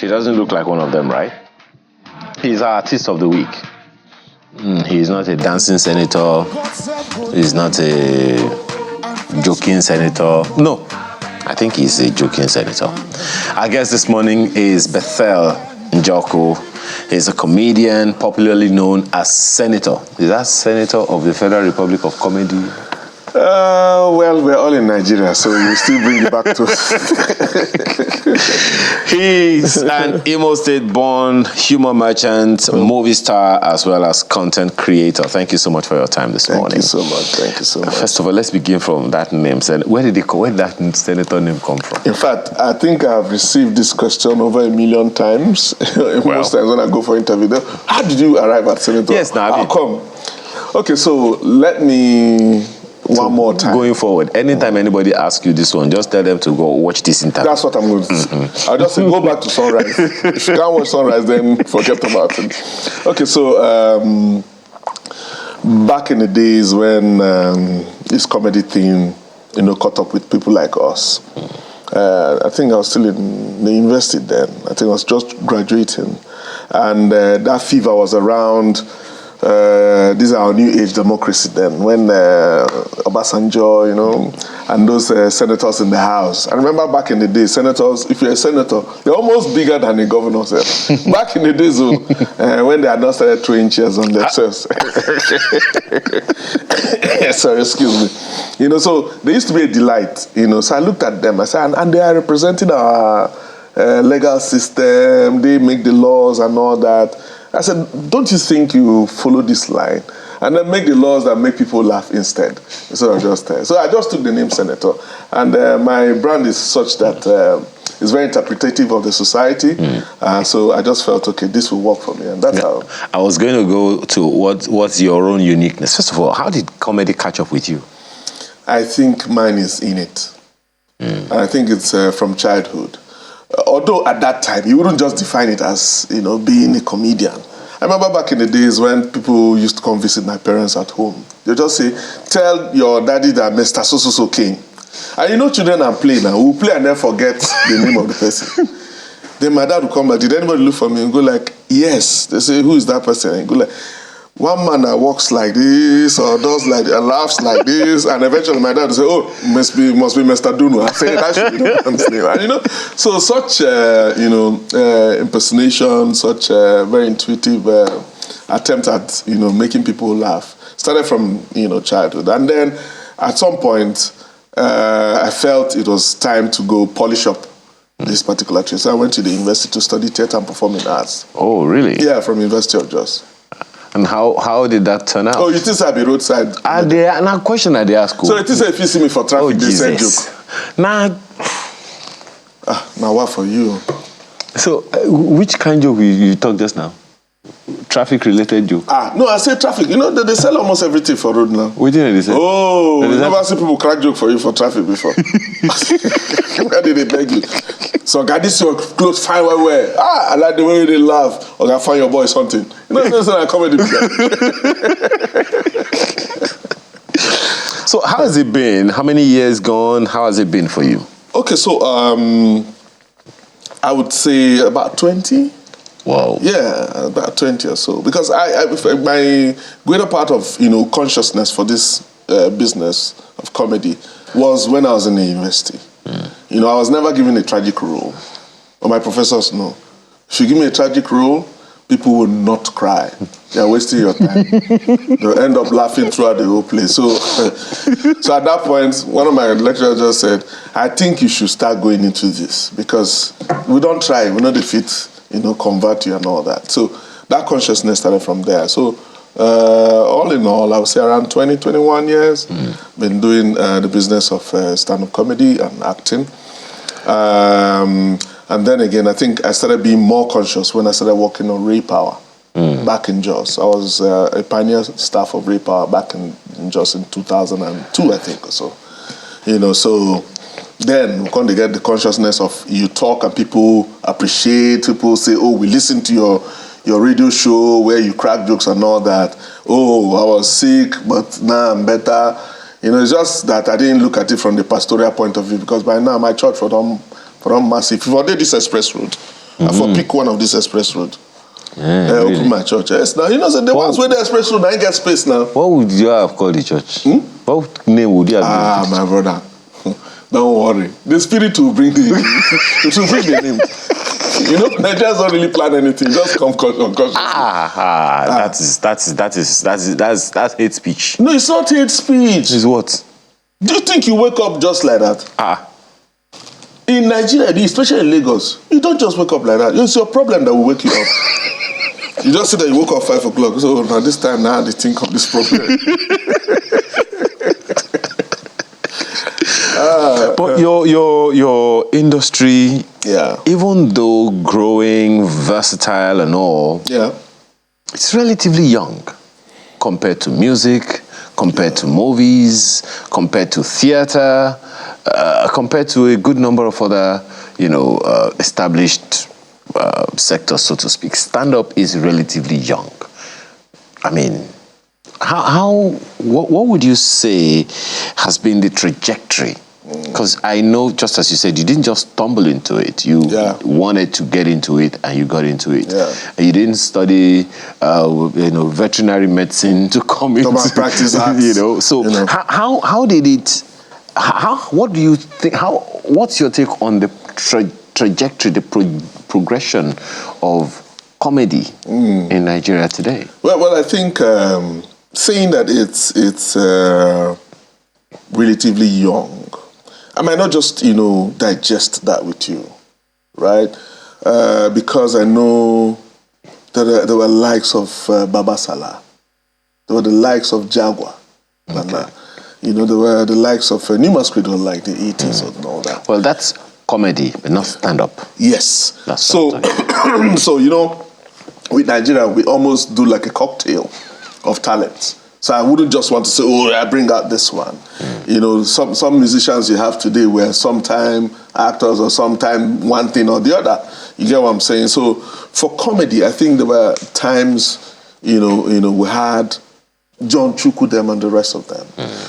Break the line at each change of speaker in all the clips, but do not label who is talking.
He doesn't look like one of them, right? He's our artist of the week. He's not a dancing senator. He's not a joking senator. No, I think he's a joking senator. Our guest this morning is Bethel Njoku. He's a comedian popularly known as Senator. Is that Senator of the Federal Republic of Comedy?
Well, we're all in Nigeria, so you still bring it back to us.
He's an Imo State-born humor merchant, movie star, as well as content creator. Thank you so much for your time this morning.
Thank you so much. Thank you so much.
First of all, let's begin from that name. Where did that senator name come from?
In fact, I think I've received this question over 1 million times. Most times when I go for interview, how did you arrive at senator?
Yes, now
How come? Okay, so let me... One more time.
Going forward, anytime anybody asks you this one, just tell them to go watch this interview.
That's what I'm going to do. I'll just say, go back to Sunrise. If you can't watch Sunrise, then forget about it. Okay, so back in the days when this comedy thing, caught up with people like us, I think I was still in the university then. I think I was just graduating. And that fever was around. These are our new age democracy then, when Obasanjo, and those senators in the House. I remember back in the day, senators, if you're a senator, they're almost bigger than a governor. Back in the days when they had not started throwing chairs on themselves. Sorry, excuse me. So they used to be a delight, So I looked at them, I said, and they are representing our legal system, they make the laws and all that. I said, don't you think you follow this line and then make the laws that make people laugh instead of just... So I just took the name Senator. And my brand is such that it's very interpretative of the society. So I just felt, okay, this will work for me. And that's how...
I was going to go to what's your own uniqueness. First of all, how did comedy catch up with you?
I think mine is in it. And I think it's from childhood. Although at that time, you wouldn't just define it as, being a comedian. I remember back in the days when people used to come visit my parents at home. They just say, tell your daddy that Mr. So-so-so came. And children are playing now. We'll play and then forget the name of the person. Then my dad would come back, did anybody look for me? And go like, yes. They say, who is that person? And go like, one man that walks like this or does like and laughs like this, and eventually my dad would say, "Oh, must be Mr. Dunu." I say that should be the man's name. And so such impersonation, such very intuitive attempt at making people laugh started from childhood, and then at some point I felt it was time to go polish up this particular trade. So I went to the university to study theatre and performing arts.
Oh, really?
Yeah, from University of Jos.
And how did that turn out?
Oh, you think I'll be roadside?
Now question I ask.
So it is if you see me for traffic, they send joke.
Now
what for you?
So which kind joke you talk just now? Traffic related joke?
No, I say traffic. They sell almost everything for road now.
What did they say?
Oh, you never see people crack joke for you for traffic before. Where did they beg you? So, God, this your clothes fine well. I like the way they laugh. Or I find your boy something. That's not a comedy.
So, how has it been? How many years gone? How has it been for you?
Okay, so I would say about 20.
Wow.
Yeah, about 20 or so. Because my greater part of consciousness for this business of comedy was when I was in the university. I was never given a tragic role. Or my professors know. If you give me a tragic role, people will not cry. They're wasting your time. They'll end up laughing throughout the whole place. So at that point, one of my lecturers just said, I think you should start going into this because we don't try. We know the fit, convert you and all that. So that consciousness started from there. So all in all, I would say around 20, 21 years. Been doing the business of stand-up comedy and acting. And then again, I think I started being more conscious when I started working on Ray Power back in Jos. I was a pioneer staff of Ray Power back in Jos in 2002, I think, or so. So then we're going to get the consciousness of you talk and people appreciate, people say, oh, we listen to your radio show where you crack jokes and all that. Oh, I was sick, but now I'm better. It's just that I didn't look at it from the pastoral point of view because by now my church for them massive. If I did this express road, I for pick one of this express road.
Yeah,
Open
really?
my church. Yes, now, you know, the ones where the express road, I ain't get space now.
What would you have called the church? What name would you have given
My brother. Don't worry. The spirit will bring the name. You know, Nigerians don't really plan anything. Just come unconsciously.
That's hate speech.
No, it's not hate speech.
Is what?
Do you think you wake up just like that? In Nigeria, especially in Lagos, you don't just wake up like that. It's your problem that will wake you up. You just say that you woke up 5 o'clock. So now this time, now they think of this problem.
But your industry, even though growing, versatile and all, it's relatively young compared to music, compared to movies, compared to theater, compared to a good number of other, established sectors, so to speak. Stand-up is relatively young. I mean, what would you say has been the trajectory? Because I know, just as you said, you didn't just stumble into it. You wanted to get into it, and you got into it. And you didn't study, veterinary medicine to come into
practice arts.
So how did it? What do you think? What's your take on the trajectory, the progression of comedy in Nigeria today?
Well, I think saying that it's relatively young, I might not just, digest that with you, right? Because I know that there were likes of Baba Salah. There were the likes of Jaguar. Okay. There were the likes of Newman's Cradle, like the 80s and all that.
Well, that's comedy, but not stand-up.
Yes.
That's
so, with Nigeria, we almost do like a cocktail of talents. So I wouldn't just want to say, I bring out this one. Some musicians you have today were sometime actors or sometime one thing or the other. You get what I'm saying? So for comedy, I think there were times, we had John Chukwu them and the rest of them.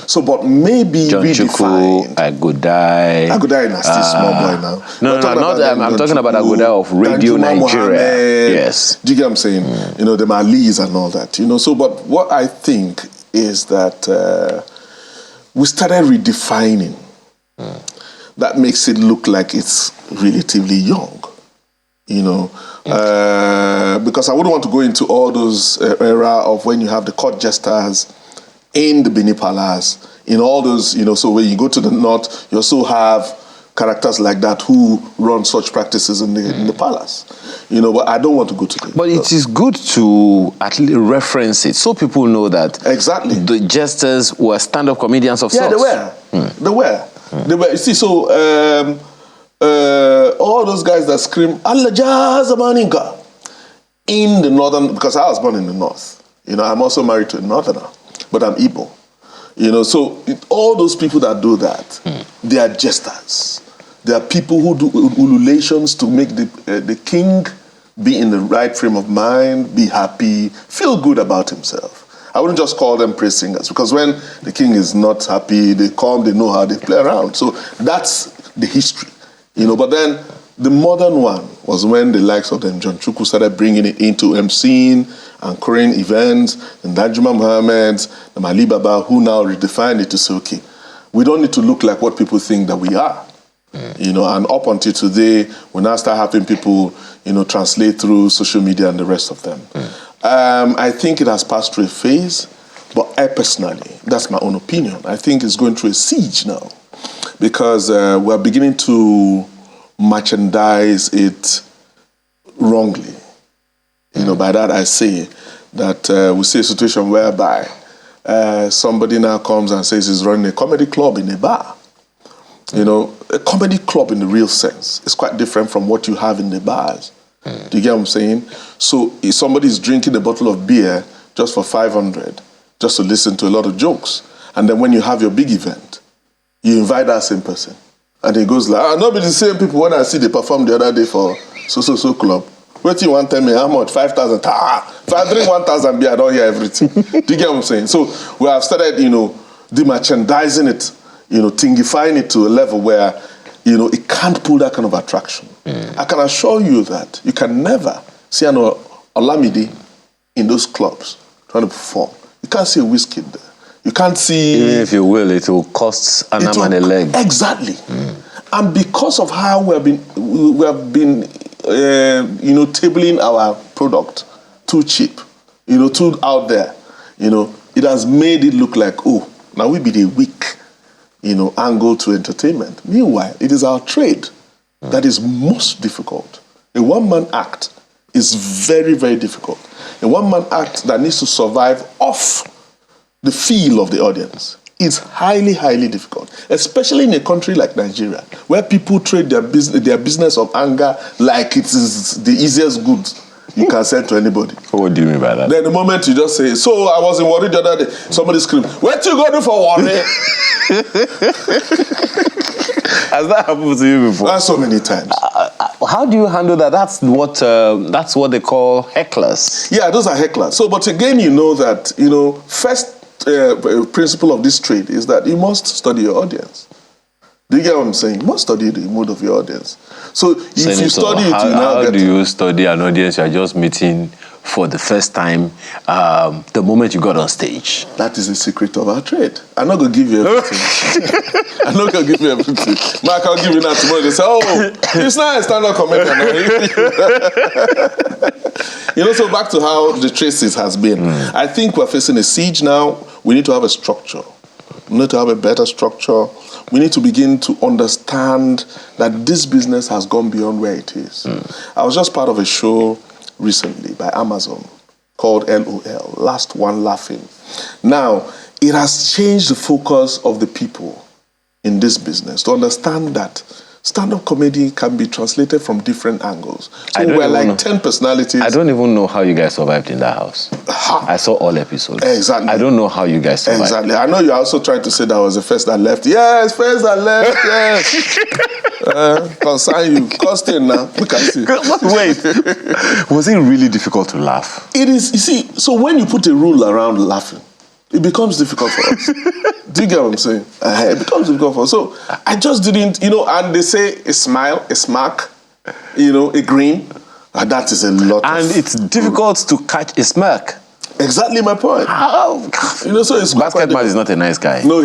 So, but maybe
John Chukwu, Agudai.
Agudai is still small boy now.
I'm talking about Agudai of Radio Nigeria. Yes.
Do you get what I'm saying? The Malis and all that. So, but what I think is that we started redefining. That makes it look like it's relatively young. Because I wouldn't want to go into all those era of when you have the court jesters in the Bini Palace, in all those, so when you go to the north, you also have characters like that who run such practices in the palace. But I don't want to go to them.
But it is good to at least reference it so people know that
exactly
the jesters were stand-up comedians of sorts.
They were. You see, so all those guys that scream Allah Jazamaninka in the northern, because I was born in the north. I'm also married to a northerner, but I'm Igbo. So all those people that do that, they are jesters. They are people who do ululations to make the king be in the right frame of mind, be happy, feel good about himself. I wouldn't just call them praise singers, because when the king is not happy, they come, they know how they play around. So that's the history. But then the modern one was when the likes of them, John Chukwu, started bringing it into MCing and current events, and Danjuma Mohammed, the Mali Baba, who now redefined it to say, okay, we don't need to look like what people think that we are. And up until today, we now start having people, translate through social media and the rest of them. I think it has passed through a phase, but I personally, that's my own opinion, I think it's going through a siege now, because we're beginning to merchandise it wrongly. By that I say that we see a situation whereby somebody now comes and says he's running a comedy club in a bar. A comedy club in the real sense is quite different from what you have in the bars. Do you get what I'm saying? So if somebody is drinking a bottle of beer just for 500, just to listen to a lot of jokes, and then when you have your big event, you invite that same person, and he goes like, not be the same people when I see they perform the other day for so club. What you want to tell me how much? 5,000. If I drink 1,000 beer, I don't hear everything. Do you get what I'm saying? So we have started, demerchandising it, thingifying it to a level where it can't pull that kind of attraction. I can assure you that you can never see an Olamide in those clubs trying to perform. You can't see a Wizkid there. You can't see...
Even if you will, it will cost an arm and a leg.
Exactly. And because of how we have been tabling our product too cheap, too out there, it has made it look like, oh, now we be the weak, angle to entertainment. Meanwhile, it is our trade that is most difficult. A one-man act is very, very difficult. A one-man act that needs to survive off the feel of the audience is highly, highly difficult, especially in a country like Nigeria, where people trade their business of anger like it is the easiest goods you can sell to anybody.
What do you mean by that?
Then the moment you just say, so I was in Warri the other day, somebody screamed, what you go do for Warri?
Has that happened to you before?
So many times.
How do you handle that? That's what they call hecklers.
Yeah, those are hecklers. So, but again, that, first principle of this trade is that you must study your audience. Do you get what I'm saying? You must study the mood of your audience. So if you study it, you now get...
How do you study an audience you are just meeting for the first time the moment you got on stage? That
is the secret of our trade. I'm not going to give you everything. I'm not going to give you everything. Mark, I'll give you that tomorrow. They say, oh, it's not a stand-up comedian. So back to how the traces has been. I think we're facing a siege now. We need to have a structure. We need to have a better structure. We need to begin to understand that this business has gone beyond where it is. I was just part of a show recently by Amazon called LOL, Last One Laughing. Now, it has changed the focus of the people in this business to understand that stand-up comedy can be translated from different angles. So we're like 10 personalities.
I don't even know how you guys survived in that house. I saw all episodes.
Exactly.
I don't know how you guys survived.
Exactly. I know you're also trying to say that I was the first that left. Yes, first that left, yes. Concern you. Costing now. Look at it.
Wait. Was it really difficult to laugh?
It is. You see, so when you put a rule around laughing, it becomes difficult for us. Do you get what I'm saying? It becomes difficult for us. So I just didn't, and they say a smile, a smirk, a grin. That is a lot.
And it's difficult to catch a smirk.
Exactly my point.
How?
So it's
Basketman is not a nice guy.
No,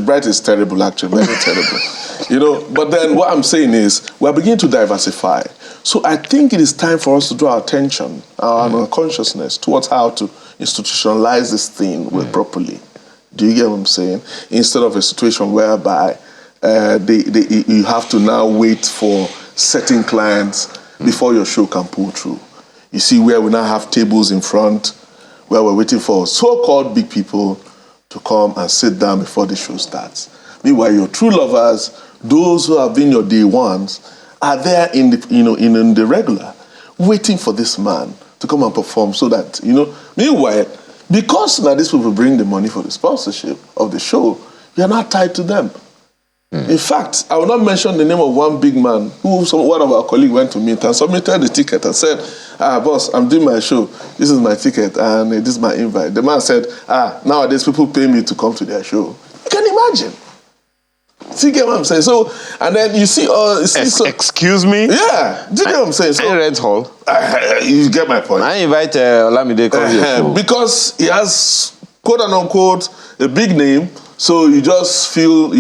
Bright is terrible, actually. Very terrible. But then what I'm saying is we're beginning to diversify. So I think it is time for us to draw our attention, our consciousness towards how to institutionalize this thing properly. Do you get what I'm saying? Instead of a situation whereby you have to now wait for certain clients before your show can pull through. You see, where we now have tables in front, where we're waiting for so-called big people to come and sit down before the show starts. Meanwhile, your true lovers, those who have been your day ones, are there in the regular, waiting for this man to come and perform so that, meanwhile, because now these people bring the money for the sponsorship of the show, you are not tied to them. In fact, I will not mention the name of one big man who one of our colleagues went to meet and submitted the ticket and said, boss, I'm doing my show. This is my ticket and this is my invite. The man said, nowadays people pay me to come to their show. You can imagine. See, get what I'm saying? So, and then you see...
excuse me?
Yeah. Do you get what I'm saying? So,
Red Hall.
You get my point.
I invite Olamide come here.
Because he has, quote and unquote, a big name, so you just feel,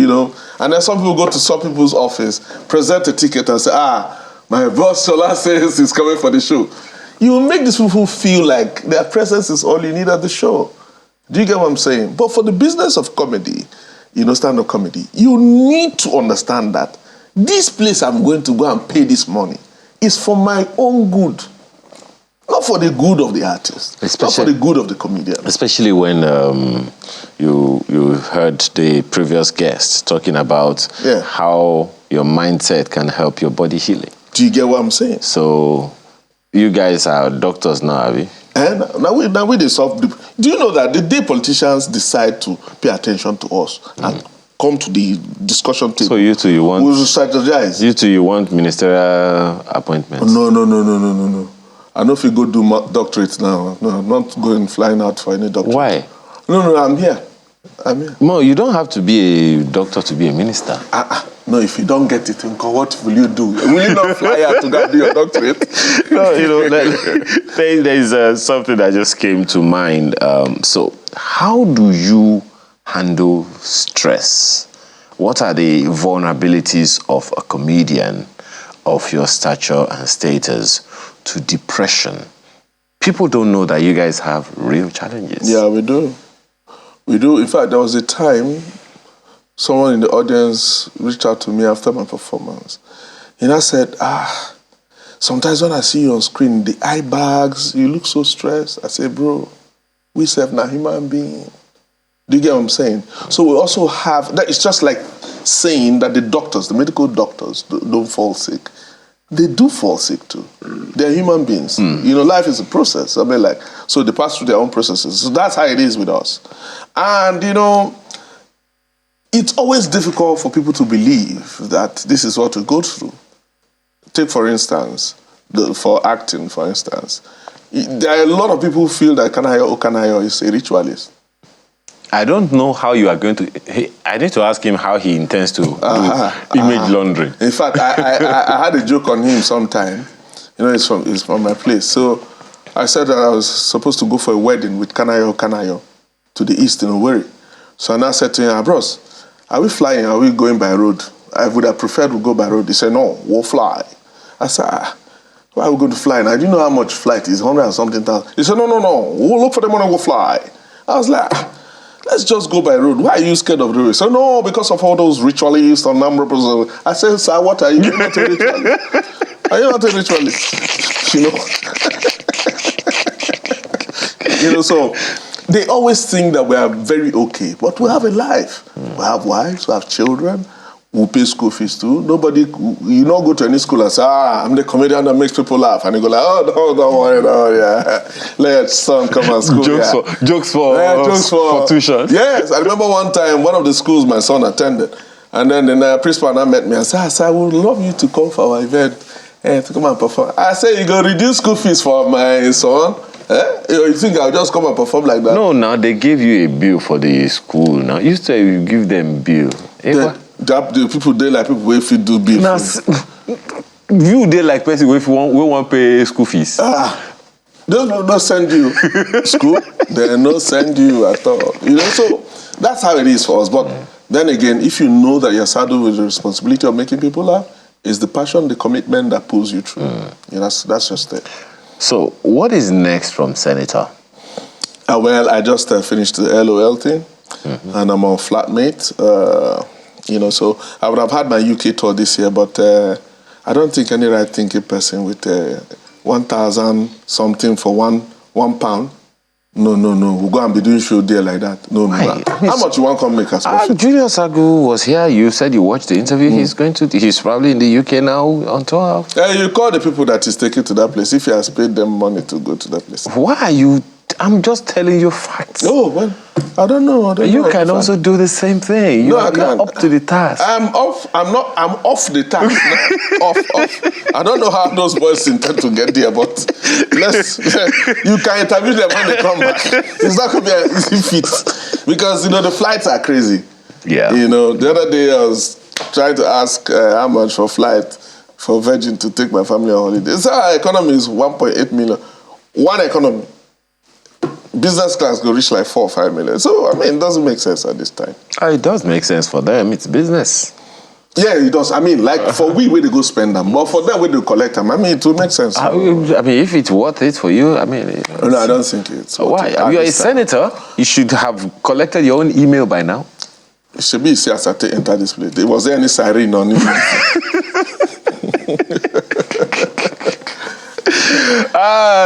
and then some people go to some people's office, present a ticket and say, my boss Shola says he's coming for the show. You make these people feel like their presence is all you need at the show. Do you get what I'm saying? But for the business of comedy, stand-up comedy, you need to understand that this place I'm going to go and pay this money is for my own good, not for the good of the artist, not for the good of the comedian.
Especially when you heard the previous guest talking about how your mindset can help your body healing.
Do you get what I'm saying?
So you guys are doctors now, are we?
And now we solve. Do you know that the day politicians decide to pay attention to us and come to the discussion table,
so you
we'll strategize.
You want ministerial appointments?
No. I know if you go do doctorate now. No, I'm not flying out for any doctorate.
Why?
No, I'm here.
No, you don't have to be a doctor to be a minister.
No, if you don't get it, what will you do? Will you not fly out to go and do your doctorate?
No, there's something that just came to mind. So, how do you handle stress? What are the vulnerabilities of a comedian of your stature and status to depression? People don't know that you guys have real challenges.
Yeah, we do. We do. In fact, there was a time someone in the audience reached out to me after my performance. And I said, sometimes when I see you on screen, the eye bags, you look so stressed. I said, bro, we serve now human being. Do you get what I'm saying? So we also have, that it's just like saying that the doctors, the medical doctors don't fall sick. They do fall sick too. They're human beings. You know, life is a process. I mean, so they pass through their own processes. So that's how it is with us. And, you know, it's always difficult for people to believe that this is what we go through. Take, for instance, for acting, for instance. There are a lot of people who feel that Kanayo is a ritualist.
I don't know how you are going to... I need to ask him how he intends to do image laundering.
In fact, I had a joke on him sometime. You know, it's from my place. So I said that I was supposed to go for a wedding with Kanayo to the east in Owerri. So I now said to him, bros, are we flying? Are we going by road? I would have preferred to go by road. He said, no, we'll fly. I said, why are we going to fly? And I didn't know how much flight is, 100 and something thousand. He said, no, we'll look for the money, we'll fly. I was like, let's just go by road. Why are you scared of the road? So no, because of all those ritualists or numbers. I said, sir, what are you? You're not a ritualist. Are you not a ritualist? You know? You know, so they always think that we are very okay, but we have a life. We have wives, we have children, we pay school fees too. Nobody, you don't go to any school and say, I'm the comedian that makes people laugh. And you go like, no, don't worry, let your son come and school.
Jokes for tuition.
Yes, I remember one time, one of the schools my son attended, and then the principal now met me and said, I would love you to come for our event, to come and perform. I said, you go reduce school fees for my son? You think I'll just come and perform like that?
No, now they gave you a bill for the school. Now you say you give them bill.
The people they like people if you do bill.
Now, you they like person if we want pay school fees.
They don't send you school. They don't send you at all. You know, so that's how it is for us. But then again, if you know that you're saddled with the responsibility of making people laugh, it's the passion, the commitment that pulls you through. You know, that's just it.
So, what is next from Senator?
Well, I just finished the LOL thing, and I'm on Flatmate. You know, so I would have had my UK tour this year, but I don't think any right-thinking person with 1,000 something for one pound. No. We'll go and be doing show there like that. No. How much you want to come make us?
Julius Agu was here. You said you watched the interview. He's probably in the UK now on tour.
You call the people that is taking to that place if he has paid them money to go to that place.
Why are you... I'm just telling you facts.
Oh, well, I don't know.
You can also do the same thing. You're up to the task.
I'm off the task. off. I don't know how those boys intend to get there, but you can interview them when they come back. It's not going to be an easy feat because, you know, the flights are crazy.
Yeah.
You know, the other day I was trying to ask how much for flight for Virgin to take my family on holiday. So our economy is 1.8 million. One economy. Business class go reach like 4 or 5 million. So, I mean, it doesn't make sense at this time.
It does make sense for them. It's business.
Yeah, it does. I mean, like, for we to go spend them. But for them, we to collect them. I mean, it will make sense.
I mean, if it's worth it for you, I mean...
No, I don't think it's worth
why?
it.
You're a senator. You should have collected your own email by now.
It should be easy as I enter this place. Was there any siren on it?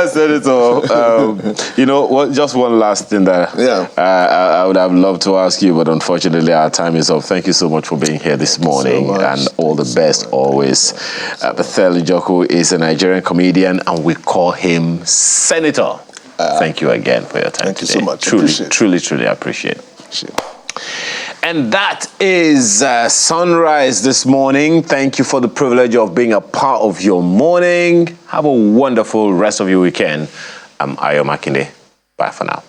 Senator, you know what? Just one last thing that I would have loved to ask you, but unfortunately our time is up. Thank you so much for being here this morning, and all the best always. Bethel Njoku is a Nigerian comedian, and we call him Senator. Thank you again for your time today.
Thank you so much.
Truly appreciate it. And that is Sunrise this morning. Thank you for the privilege of being a part of your morning. Have a wonderful rest of your weekend. I'm Ayo Makinde. Bye for now.